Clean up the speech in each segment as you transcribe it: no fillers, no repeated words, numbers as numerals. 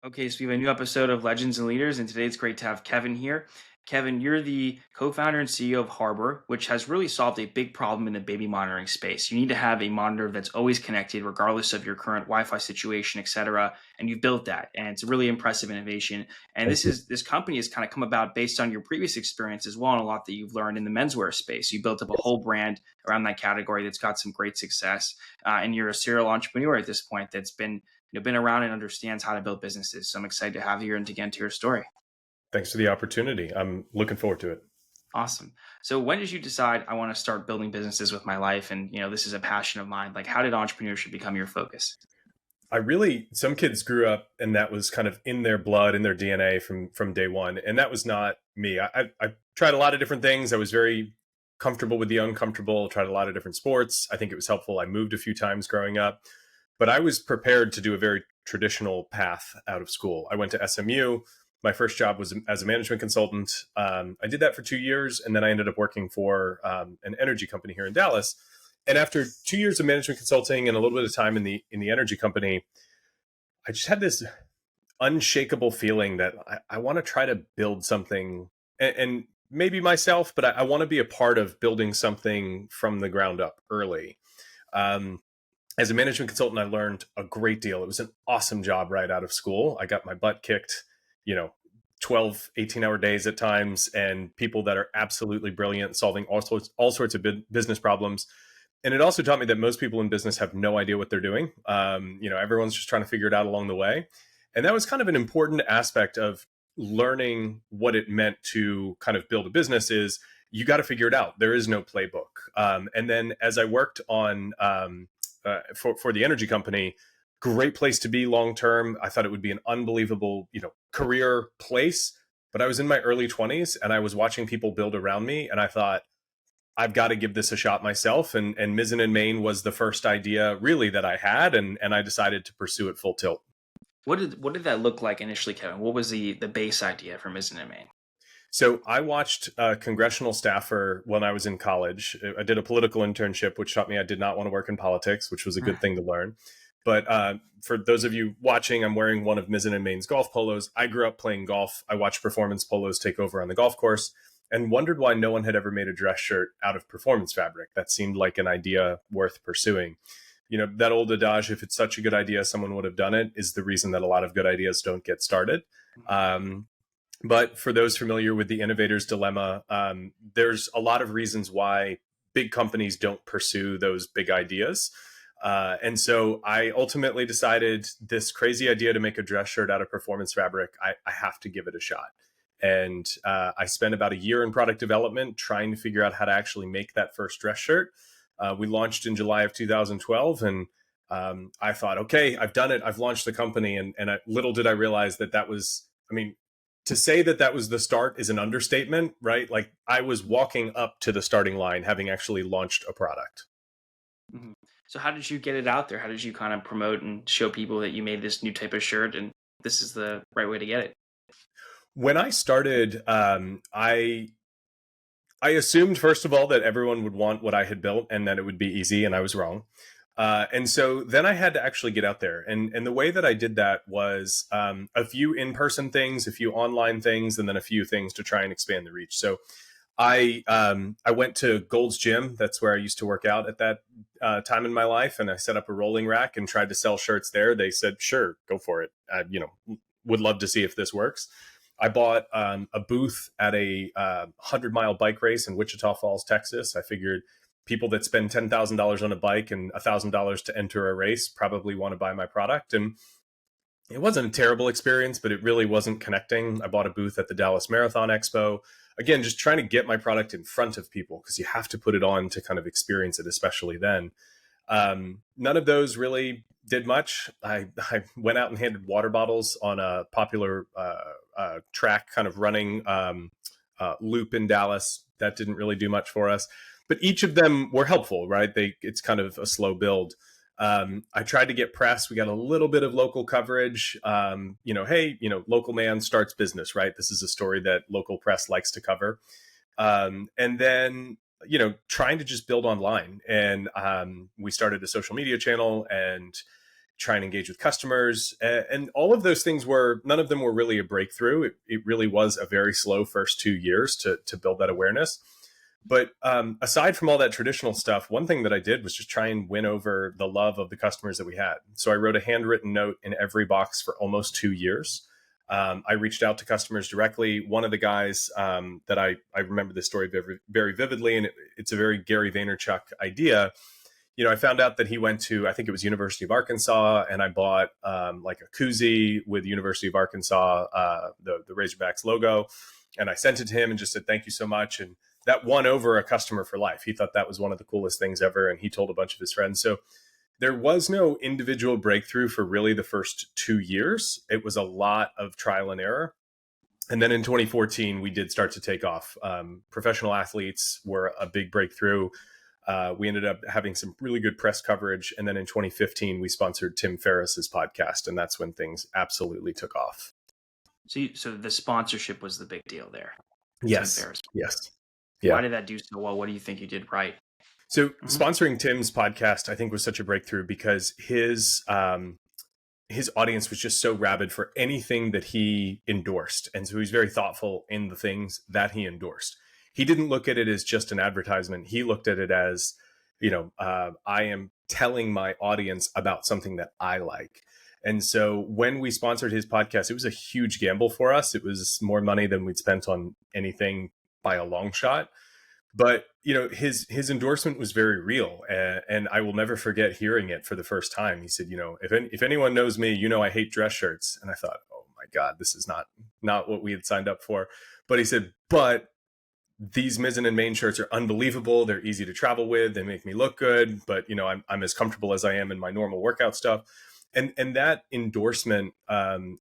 Okay, so we have a new episode of Legends and Leaders, and today it's great to have Kevin here. Kevin, you're the co-founder and CEO of Harbor, which has really solved a big problem in the baby monitoring space. You need to have a monitor that's always connected, regardless of your current Wi-Fi situation, et cetera. And you've built that, and it's a really impressive innovation. And Thank you. this company has kind of come about based on your previous experience as well, and a lot that you've learned in the menswear space. You built up a whole brand around that category that's got some great success, and you're a serial entrepreneur at this point that's been around and understands how to build businesses. So I'm excited to have you here and to get into your story. Thanks for the opportunity. I'm looking forward to it. Awesome. So when did you decide I want to start building businesses with my life? And this is a passion of mine. Like, how did entrepreneurship become your focus? Some kids grew up and that was kind of in their blood, in their DNA from day one. And that was not me. I tried a lot of different things. I was very comfortable with the uncomfortable, tried a lot of different sports. I think it was helpful. I moved a few times growing up, but I was prepared to do a very traditional path out of school. I went to SMU. My first job was as a management consultant. I did that for 2 years, and then I ended up working for an energy company here in Dallas. And after 2 years of management consulting and a little bit of time in the energy company, I just had this unshakable feeling that I want to try to build something, and maybe myself, but I want to be a part of building something from the ground up early. Um, as a management consultant, I learned a great deal. It was an awesome job right out of school. I got my butt kicked, you know, 12, 18-hour days at times, and people that are absolutely brilliant solving all sorts of business problems. And it also taught me that most people in business have no idea what they're doing. Everyone's just trying to figure it out along the way. And that was kind of an important aspect of learning what it meant to kind of build a business is you got to figure it out. There is no playbook. And then as I worked on for the energy company, great place to be long term. I thought it would be an unbelievable, career place. But I was in my early 20s and I was watching people build around me, and I thought, I've got to give this a shot myself. And Mizzen+Main was the first idea really that I had, and I decided to pursue it full tilt. What did that look like initially, Kevin? What was the base idea for Mizzen+Main? So I watched a congressional staffer when I was in college. I did a political internship, which taught me I did not want to work in politics, which was a good thing to learn. But for those of you watching, I'm wearing one of Mizzen+Main's golf polos. I grew up playing golf. I watched performance polos take over on the golf course and wondered why no one had ever made a dress shirt out of performance fabric. That seemed like an idea worth pursuing. That old adage, if it's such a good idea, someone would have done it, is the reason that a lot of good ideas don't get started. But for those familiar with the innovator's dilemma, there's a lot of reasons why big companies don't pursue those big ideas. And so I ultimately decided this crazy idea to make a dress shirt out of performance fabric, I have to give it a shot. And I spent about a year in product development trying to figure out how to actually make that first dress shirt. We launched in July of 2012, and I thought, okay, I've done it. I've launched the company. And little did I realize that was, to say that was the start is an understatement, right? Like I was walking up to the starting line, having actually launched a product. Mhm. So how did you get it out there? How did you kind of promote and show people that you made this new type of shirt and this is the right way to get it? When I started, I assumed, first of all, that everyone would want what I had built and that it would be easy, and I was wrong. And so then I had to actually get out there. And the way that I did that was a few in-person things, a few online things, and then a few things to try and expand the reach. So I went to Gold's Gym. That's where I used to work out at that time in my life. And I set up a rolling rack and tried to sell shirts there. They said, sure, go for it. Would love to see if this works. I bought a booth at a 100-mile bike race in Wichita Falls, Texas. I figured people that spend $10,000 on a bike and $1,000 to enter a race probably want to buy my product. And it wasn't a terrible experience, but it really wasn't connecting. I bought a booth at the Dallas Marathon Expo. Again, just trying to get my product in front of people because you have to put it on to kind of experience it, especially then. None of those really did much. I went out and handed water bottles on a popular track kind of running loop in Dallas. That didn't really do much for us. But each of them were helpful, right? It's kind of a slow build. I tried to get press. We got a little bit of local coverage. Hey, local man starts business, right? This is a story that local press likes to cover. And then, trying to just build online. And we started a social media channel and try and engage with customers. And all of those things none of them were really a breakthrough. It really was a very slow first 2 years to build that awareness. But aside from all that traditional stuff, one thing that I did was just try and win over the love of the customers that we had. So I wrote a handwritten note in every box for almost 2 years. I reached out to customers directly. One of the guys that I remember this story very, very vividly, and it's a very Gary Vaynerchuk idea. I found out that he went to, I think it was University of Arkansas, and I bought like a koozie with University of Arkansas, the Razorbacks logo. And I sent it to him and just said, thank you so much. And that won over a customer for life. He thought that was one of the coolest things ever. And he told a bunch of his friends. So there was no individual breakthrough for really the first 2 years. It was a lot of trial and error. And then in 2014, we did start to take off. Professional athletes were a big breakthrough. We ended up having some really good press coverage. And then in 2015, we sponsored Tim Ferriss's podcast. And that's when things absolutely took off. So the sponsorship was the big deal there. Yes. Yes. Yeah. Why did that do so well? What do you think you did right? So sponsoring Tim's podcast, I think, was such a breakthrough because his audience was just so rabid for anything that he endorsed. And so he's very thoughtful in the things that he endorsed. He didn't look at it as just an advertisement. He looked at it as, I am telling my audience about something that I like. And so when we sponsored his podcast, it was a huge gamble for us. It was more money than we'd spent on anything by a long shot. But, his endorsement was very real. And I will never forget hearing it for the first time. He said, if anyone knows me, I hate dress shirts. And I thought, oh my God, this is not what we had signed up for. But he said, but these Mizzen+Main shirts are unbelievable. They're easy to travel with. They make me look good. But, I'm as comfortable as I am in my normal workout stuff. And that endorsement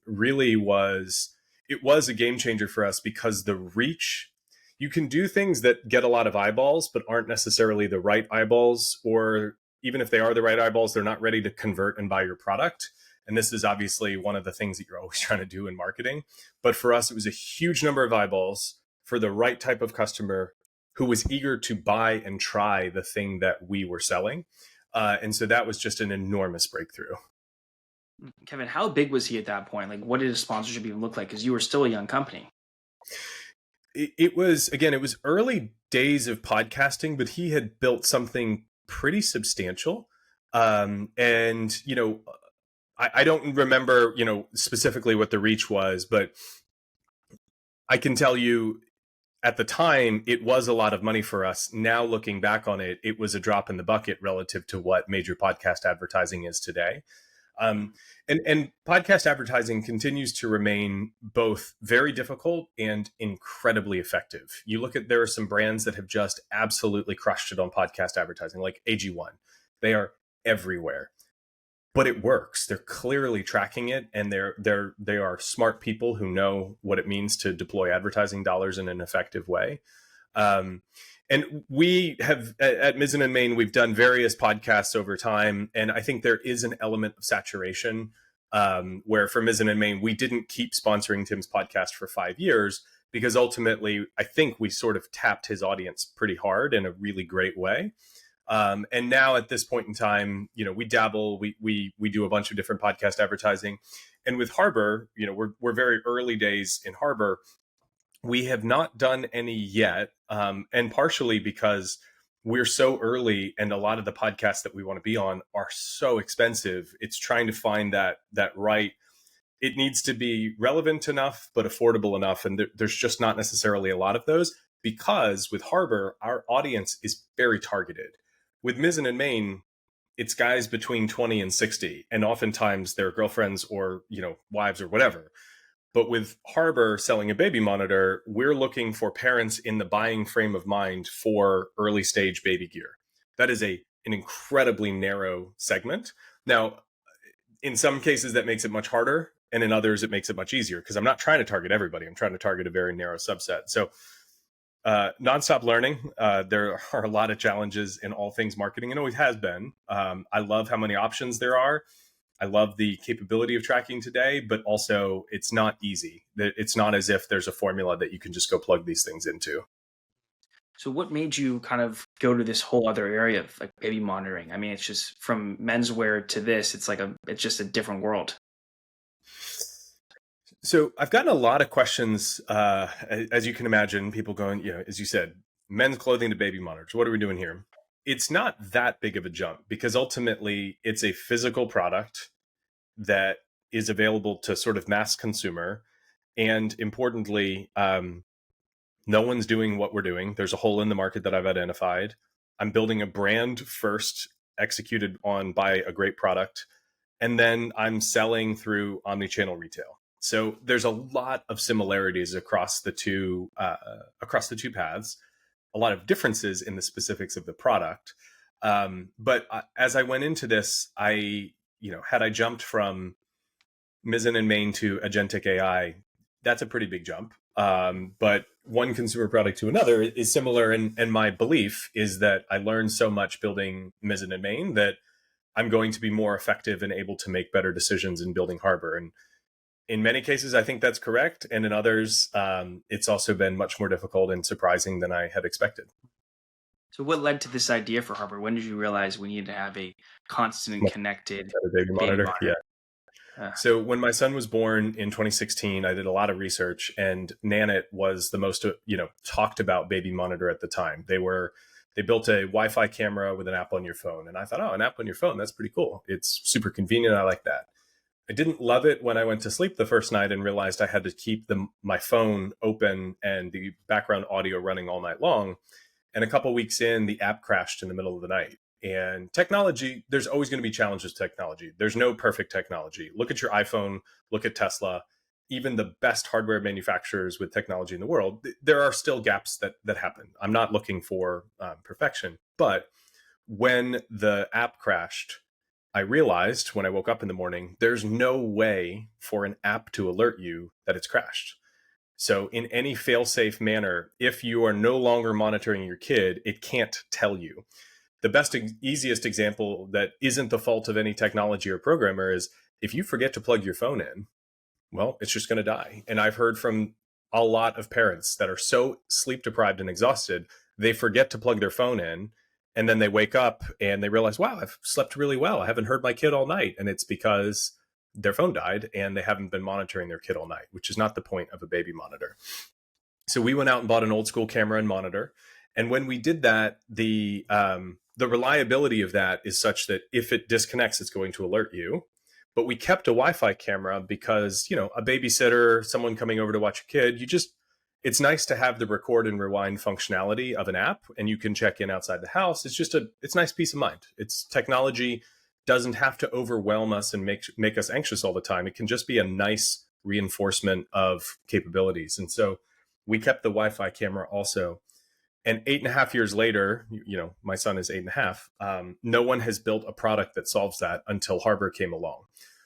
really was a game changer for us because the reach, you can do things that get a lot of eyeballs, but aren't necessarily the right eyeballs, or even if they are the right eyeballs, they're not ready to convert and buy your product. And this is obviously one of the things that you're always trying to do in marketing. But for us, it was a huge number of eyeballs for the right type of customer who was eager to buy and try the thing that we were selling. And so that was just an enormous breakthrough. Kevin, how big was he at that point? Like, what did his sponsorship even look like? Because you were still a young company. It was early days of podcasting, but he had built something pretty substantial. And, I don't remember, specifically what the reach was, but I can tell you at the time, it was a lot of money for us. Now, looking back on it, it was a drop in the bucket relative to what major podcast advertising is today. And podcast advertising continues to remain both very difficult and incredibly effective. You look at, there are some brands that have just absolutely crushed it on podcast advertising, like AG1. They are everywhere, but it works. They're clearly tracking it, and they are smart people who know what it means to deploy advertising dollars in an effective way. And we have at Mizzen+Main, we've done various podcasts over time. And I think there is an element of saturation where for Mizzen+Main, we didn't keep sponsoring Tim's podcast for 5 years because ultimately, I think we sort of tapped his audience pretty hard in a really great way. And now at this point in time, we dabble, we do a bunch of different podcast advertising. And with Harbor, we're very early days in Harbor. We have not done any yet, and partially because we're so early and a lot of the podcasts that we want to be on are so expensive. It's trying to find that right. It needs to be relevant enough, but affordable enough. And there's just not necessarily a lot of those because with Harbor, our audience is very targeted. With Mizzen+Main, it's guys between 20 and 60, and oftentimes their girlfriends or, wives or whatever. But with Harbor selling a baby monitor, we're looking for parents in the buying frame of mind for early stage baby gear. That is an incredibly narrow segment. Now, in some cases, that makes it much harder. And in others, it makes it much easier because I'm not trying to target everybody. I'm trying to target a very narrow subset. So nonstop learning. There are a lot of challenges in all things marketing and always has been. I love how many options there are. I love the capability of tracking today, but also it's not easy. It's not as if there's a formula that you can just go plug these things into. So what made you kind of go to this whole other area of like baby monitoring? I mean, it's just from menswear to this, it's just a different world. So I've gotten a lot of questions, as you can imagine, people going, as you said, men's clothing to baby monitors. What are we doing here? It's not that big of a jump because ultimately it's a physical product that is available to sort of mass consumer. And importantly, no one's doing what we're doing. There's a hole in the market that I've identified. I'm building a brand first, executed on by a great product, and then I'm selling through omni-channel retail. So there's a lot of similarities across the two paths, a lot of differences in the specifics of the product. But as I went into this, had I jumped from Mizzen+Main to agentic AI, that's a pretty big jump. But one consumer product to another is similar. And my belief is that I learned so much building Mizzen+Main that I'm going to be more effective and able to make better decisions in building Harbor. And in many cases, I think that's correct. And in others, it's also been much more difficult and surprising than I had expected. So what led to this idea for Harbor? When did you realize we needed to have a constant and Much connected better baby baby monitor. Yeah. monitor? So when my son was born in 2016, I did a lot of research, and Nanit was the most talked about baby monitor at the time. They built a Wi-Fi camera with an app on your phone, and I thought, oh, an app on your phone, that's pretty cool. It's super convenient. I like that. I didn't love it when I went to sleep the first night and realized I had to keep my phone open and the background audio running all night long. And a couple weeks in, the app crashed in the middle of the night. And technology, there's always going to be challenges to technology. There's no perfect technology. Look at your iPhone, look at Tesla, even the best hardware manufacturers with technology in the world. There are still gaps that happen. I'm not looking for perfection. But when the app crashed, I realized when I woke up in the morning, there's no way for an app to alert you that it's crashed. So in any fail-safe manner, if you are no longer monitoring your kid, it can't tell you. The best, easiest example that isn't the fault of any technology or programmer is if you forget to plug your phone in, well, it's just going to die. And I've heard from a lot of parents that are so sleep deprived and exhausted, they forget to plug their phone in. And then they wake up and they realize, wow, I've slept really well. I haven't heard my kid all night. And it's because their phone died and they haven't been monitoring their kid all night, which is not the point of a baby monitor. So we went out and bought an old school camera and monitor. And when we did that, the reliability of that is such that if it disconnects, it's going to alert you. But we kept a Wi-Fi camera because, a babysitter, someone coming over to watch a kid, it's nice to have the record and rewind functionality of an app, and you can check in outside the house. It's nice peace of mind. It's technology doesn't have to overwhelm us and make us anxious all the time. It can just be a nice reinforcement of capabilities. And so we kept the Wi-Fi camera also. And 8.5 years later, my son is 8.5. No one has built a product that solves that until Harbor came along.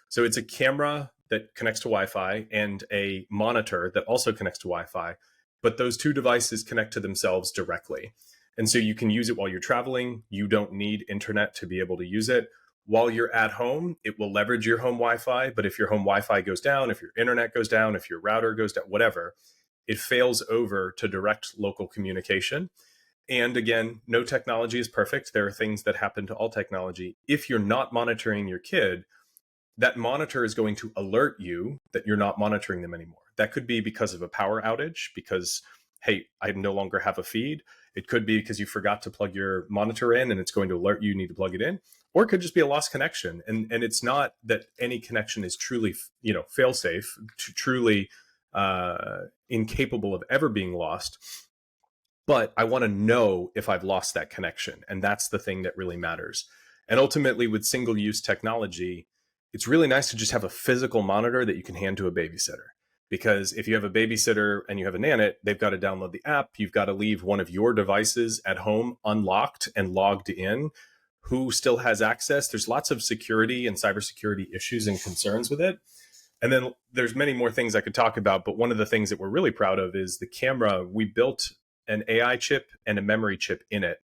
So it's a camera that connects to Wi-Fi and a monitor that also connects to Wi-Fi, but those two devices connect to themselves directly. And so you can use it while you're traveling. You don't need internet to be able to use it. While you're at home, it will leverage your home Wi-Fi, but if your home Wi-Fi goes down, if your internet goes down, if your router goes down, whatever, it fails over to direct local communication. And again, no technology is perfect. There are things that happen to all technology. If you're not monitoring your kid, that monitor is going to alert you that you're not monitoring them anymore. That could be because of a power outage, because, hey, I no longer have a feed. It could be because you forgot to plug your monitor in and it's going to alert you need to plug it in. Or it could just be a lost connection. And it's not that any connection is truly, fail safe, truly incapable of ever being lost. But I want to know if I've lost that connection. And that's the thing that really matters. And ultimately, with single use technology, it's really nice to just have a physical monitor that you can hand to a babysitter. Because if you have a babysitter and you have a nanit, they've got to download the app. You've got to leave one of your devices at home unlocked and logged in. Who still has access? There's lots of security and cybersecurity issues and concerns with it. And then there's many more things I could talk about. But one of the things that we're really proud of is the camera. We built an AI chip and a memory chip in it,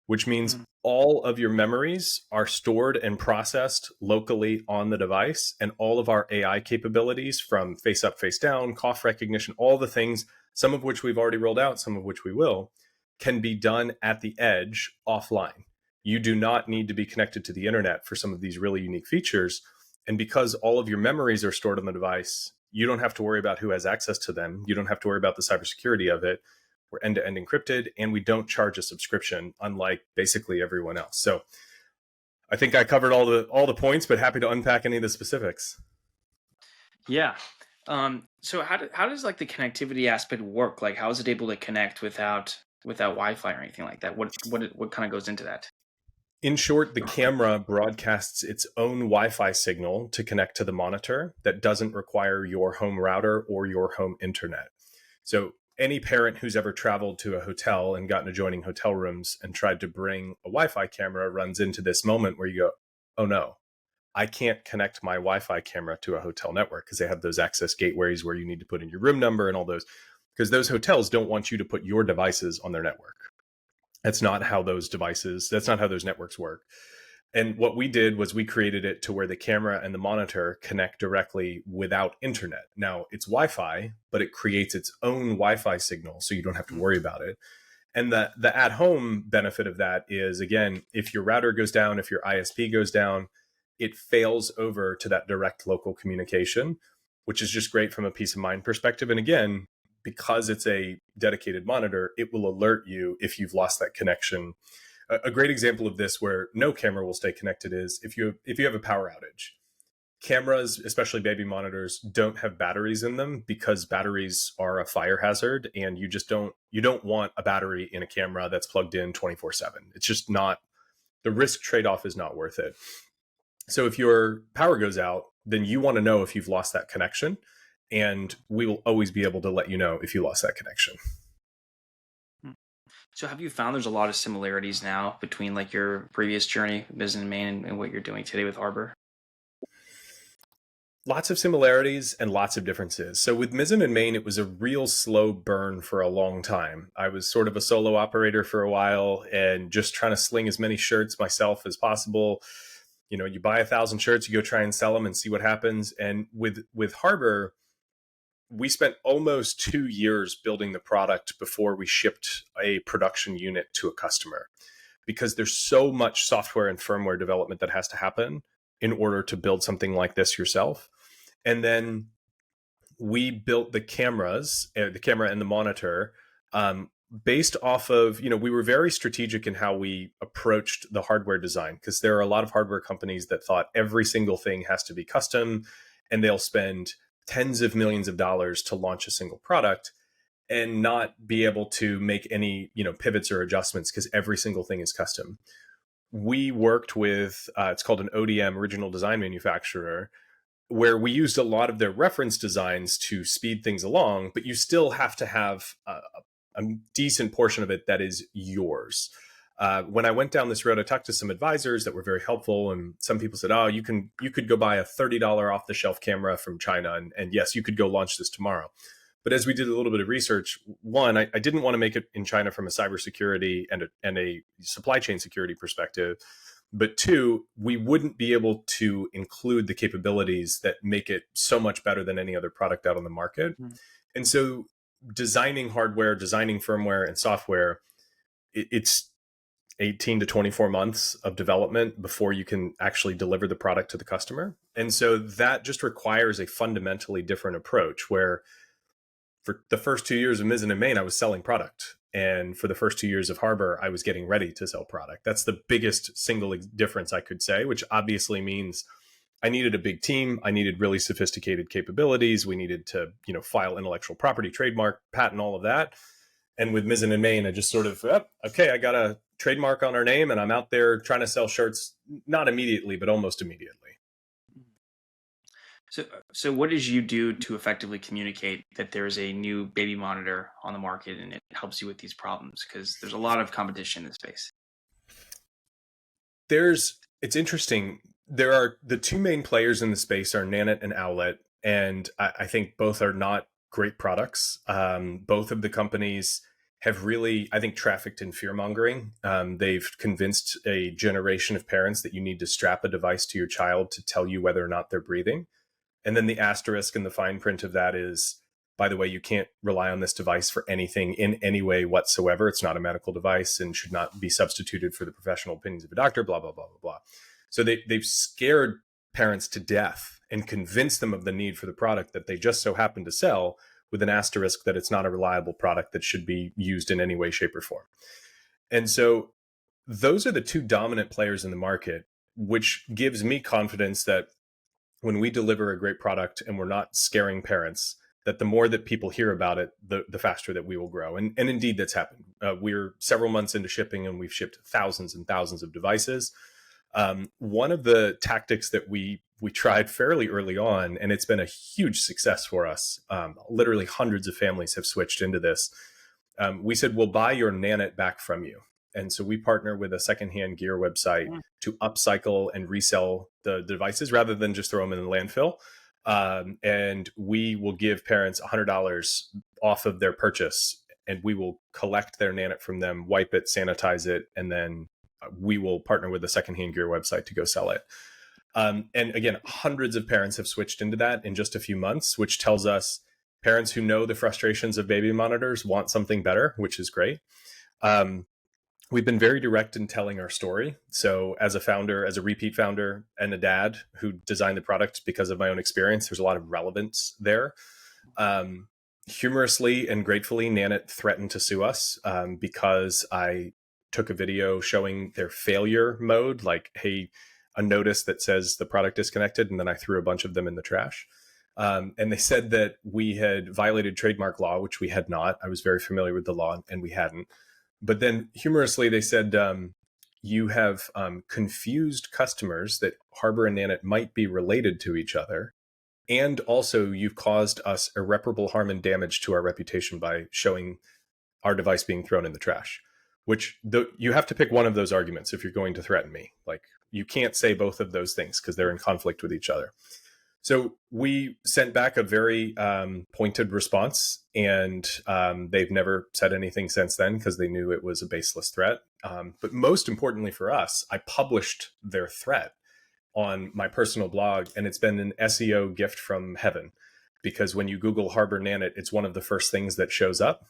which means all of your memories are stored and processed locally on the device. And all of our AI capabilities, from face up, face down, cough recognition, all the things, some of which we've already rolled out, some of which we will, can be done at the edge offline. You do not need to be connected to the internet for some of these really unique features. And because all of your memories are stored on the device, you don't have to worry about who has access to them. You don't have to worry about the cybersecurity of it. We're end-to-end encrypted, and we don't charge a subscription, unlike basically everyone else. So I think I covered all the points, but happy to unpack any of the specifics. Yeah. So how does like the connectivity aspect work? Like how is it able to connect without Wi-Fi or anything like that? What kind of goes into that? In short, the camera broadcasts its own Wi-Fi signal to connect to the monitor that doesn't require your home router or your home internet. So any parent who's ever traveled to a hotel and gotten adjoining hotel rooms and tried to bring a Wi-Fi camera runs into this moment where you go, oh no, I can't connect my Wi-Fi camera to a hotel network, because they have those access gateways where you need to put in your room number and all those, because those hotels don't want you to put your devices on their network. That's not how those networks work. And what we did was we created it to where the camera and the monitor connect directly without internet. Now it's Wi-Fi, but it creates its own Wi-Fi signal, so you don't have to worry about it. And the at-home benefit of that is, again, if your router goes down, if your ISP goes down, it fails over to that direct local communication, which is just great from a peace of mind perspective. And again, because it's a dedicated monitor, it will alert you if you've lost that connection. A great example of this where no camera will stay connected is if you have a power outage. Cameras, especially baby monitors, don't have batteries in them because batteries are a fire hazard, and you don't want a battery in a camera that's plugged in 24/7. It's just not, the risk trade-off is not worth it. So if your power goes out, then you want to know if you've lost that connection, and we will always be able to let you know if you lost that connection. So have you found there's a lot of similarities now between like your previous journey, Mizzen+Main, and what you're doing today with Harbor? Lots of similarities and lots of differences. So with Mizzen+Main, it was a real slow burn for a long time. I was sort of a solo operator for a while and just trying to sling as many shirts myself as possible. You buy 1,000 shirts, you go try and sell them and see what happens. And with Harbor, we spent almost 2 years building the product before we shipped a production unit to a customer, because there's so much software and firmware development that has to happen in order to build something like this yourself. And then we built the camera and the monitor, based off of, we were very strategic in how we approached the hardware design, because there are a lot of hardware companies that thought every single thing has to be custom, and they'll spend tens of millions of dollars to launch a single product and not be able to make any, pivots or adjustments because every single thing is custom. We worked with, it's called an ODM, original design manufacturer, where we used a lot of their reference designs to speed things along, but you still have to have a decent portion of it that is yours. When I went down this road, I talked to some advisors that were very helpful, and some people said, "Oh, you could go buy a $30 off the shelf camera from China, and yes, you could go launch this tomorrow." But as we did a little bit of research, one, I didn't want to make it in China from a cybersecurity and a supply chain security perspective. But two, we wouldn't be able to include the capabilities that make it so much better than any other product out on the market. Mm. And so designing hardware, designing firmware and software, it's 18 to 24 months of development before you can actually deliver the product to the customer. And so that just requires a fundamentally different approach, where for the first 2 years of Mizzen+Main, I was selling product. And for the first 2 years of Harbor, I was getting ready to sell product. That's the biggest single difference I could say, which obviously means I needed a big team. I needed really sophisticated capabilities. We needed to, file intellectual property, trademark, patent, all of that. And with Mizzen+Main, I just sort of, okay, I got a trademark on our name, and I'm out there trying to sell shirts, not immediately, but almost immediately. So what did you do to effectively communicate that there's a new baby monitor on the market and it helps you with these problems? Because there's a lot of competition in this space. It's interesting. There are the two main players in the space are Nanit and Owlet, and I think both are not great products. Both of the companies have really, I think, trafficked in fear mongering. They've convinced a generation of parents that you need to strap a device to your child to tell you whether or not they're breathing. And then the asterisk and the fine print of that is by the way, you can't rely on this device for anything in any way whatsoever. It's not a medical device and should not be substituted for the professional opinions of a doctor, blah, blah, blah, blah, blah. So they've scared parents to death and convinced them of the need for the product that they just so happen to sell, with an asterisk that it's not a reliable product that should be used in any way, shape, or form. And so those are the two dominant players in the market, which gives me confidence that when we deliver a great product and we're not scaring parents, that the more that people hear about it, the faster that we will grow. And indeed, that's happened. We're several months into shipping and we've shipped thousands and thousands of devices. One of the tactics that we tried fairly early on, and it's been a huge success for us. Literally hundreds of families have switched into this. We said, we'll buy your Nanit back from you. And so we partner with a secondhand gear website to upcycle and resell the devices rather than just throw them in the landfill. And we will give parents $100 off of their purchase, and we will collect their Nanit from them, wipe it, sanitize it, and then we will partner with a secondhand gear website to go sell it. And again, hundreds of parents have switched into that in just a few months, which tells us parents who know the frustrations of baby monitors want something better, which is great. We've been very direct in telling our story. So as a founder, as a repeat founder and a dad who designed the product because of my own experience, there's a lot of relevance there. Humorously and gratefully, Nanit threatened to sue us because I took a video showing their failure mode, like, hey, a notice that says the product disconnected, and then I threw a bunch of them in the trash. And they said that we had violated trademark law, which we had not. I was very familiar with the law, and we hadn't. But then humorously, they said, you have confused customers that Harbor and Nanit might be related to each other. And also, you've caused us irreparable harm and damage to our reputation by showing our device being thrown in the trash, which you have to pick one of those arguments if you're going to threaten me. Like, you can't say both of those things because they're in conflict with each other. So we sent back a very pointed response, and they've never said anything since then because they knew it was a baseless threat. But most importantly for us, I published their threat on my personal blog, and it's been an SEO gift from heaven, because when you Google Harbor Nanit, it's one of the first things that shows up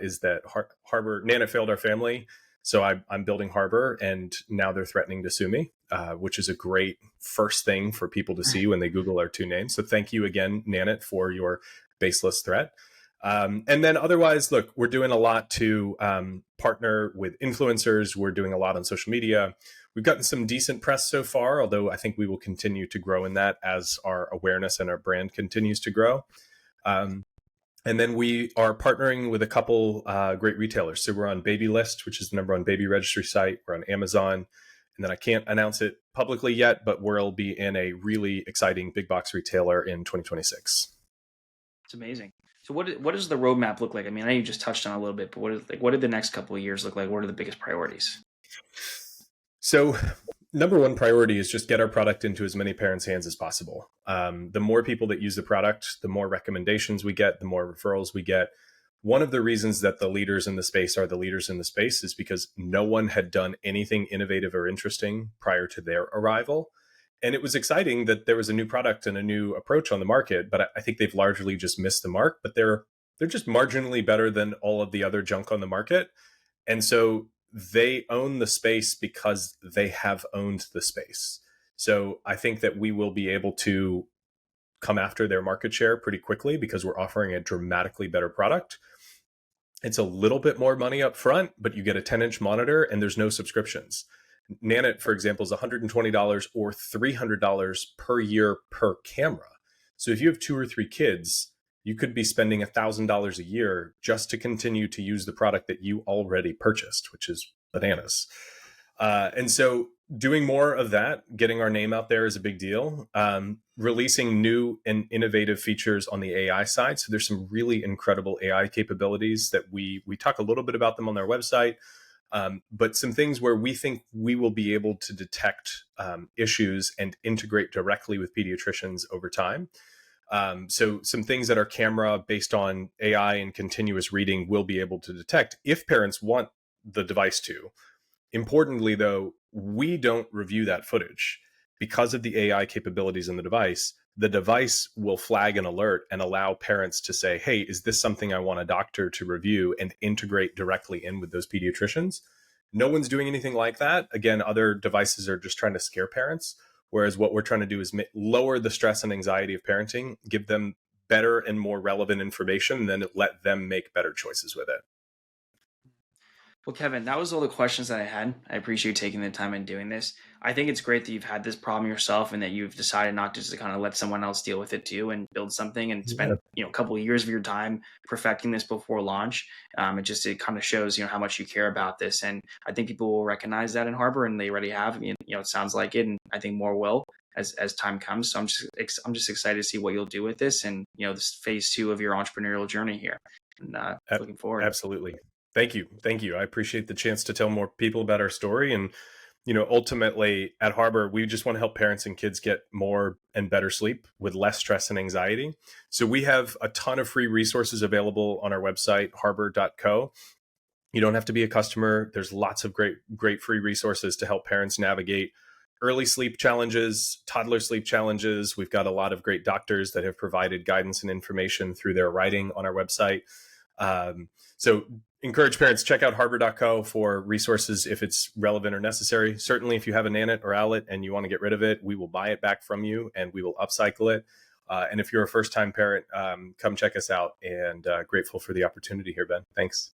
is that Harbor Nanit failed our family. So I'm building Harbor, and now they're threatening to sue me, which is a great first thing for people to see when they Google our two names. So thank you again, Nanit, for your baseless threat. And then otherwise, look, we're doing a lot to partner with influencers. We're doing a lot on social media. We've gotten some decent press so far, although I think we will continue to grow in that as our awareness and our brand continues to grow. And then we are partnering with a couple great retailers. So we're on Babylist, which is the #1 baby registry site. We're on Amazon. And then I can't announce it publicly yet, but we'll be in a really exciting big box retailer in 2026. It's amazing. So what does the roadmap look like? I mean, I know you just touched on it a little bit, but what did the next couple of years look like? What are the biggest priorities? So #1 priority is just get our product into as many parents' hands as possible. The more people that use the product, the more recommendations we get, the more referrals we get. One of the reasons that the leaders in the space are the leaders in the space is because no one had done anything innovative or interesting prior to their arrival. And it was exciting that there was a new product and a new approach on the market, but I think they've largely just missed the mark. But they're just marginally better than all of the other junk on the market. And so they own the space because they have owned the space. So I think that we will be able to come after their market share pretty quickly because we're offering a dramatically better product. It's a little bit more money up front, but you get a 10-inch monitor and there's no subscriptions. Nanit, for example, is $120 or $300 per year per camera. So if you have 2 or 3 kids, you could be spending $1,000 a year just to continue to use the product that you already purchased, which is bananas. And so doing more of that, getting our name out there is a big deal. Releasing new and innovative features on the AI side. So there's some really incredible AI capabilities that we talk a little bit about them on our website. But some things where we think we will be able to detect issues and integrate directly with pediatricians over time. So some things that our camera based on AI and continuous reading will be able to detect if parents want the device to. Importantly, though, we don't review that footage. because of the AI capabilities in the device will flag an alert and allow parents to say, hey, is this something I want a doctor to review, and integrate directly in with those pediatricians? No one's doing anything like that. Again, other devices are just trying to scare parents. Whereas what we're trying to do is lower the stress and anxiety of parenting, give them better and more relevant information, and then let them make better choices with it. Well, Kevin, that was all the questions that I had. I appreciate you taking the time and doing this. I think it's great that you've had this problem yourself and that you've decided not just to kind of let someone else deal with it too and build something and Yeah, spend, a couple of years of your time perfecting this before launch. It kind of shows, how much you care about this. And I think people will recognize that in Harbor, and they already have. It sounds like it. And I think more will as time comes. So I'm just excited to see what you'll do with this and, this phase 2 of your entrepreneurial journey here. And looking forward. absolutely. Thank you. Thank you. I appreciate the chance to tell more people about our story. And, ultimately at Harbor, we just want to help parents and kids get more and better sleep with less stress and anxiety. So we have a ton of free resources available on our website, harbor.co. You don't have to be a customer. There's lots of great free resources to help parents navigate early sleep challenges, toddler sleep challenges. We've got a lot of great doctors that have provided guidance and information through their writing on our website. So encourage parents, check out harbor.co for resources if it's relevant or necessary. Certainly, if you have a Nanit or Owlet and you want to get rid of it, we will buy it back from you and we will upcycle it. And if you're a first-time parent, come check us out, and grateful for the opportunity here, Ben. Thanks.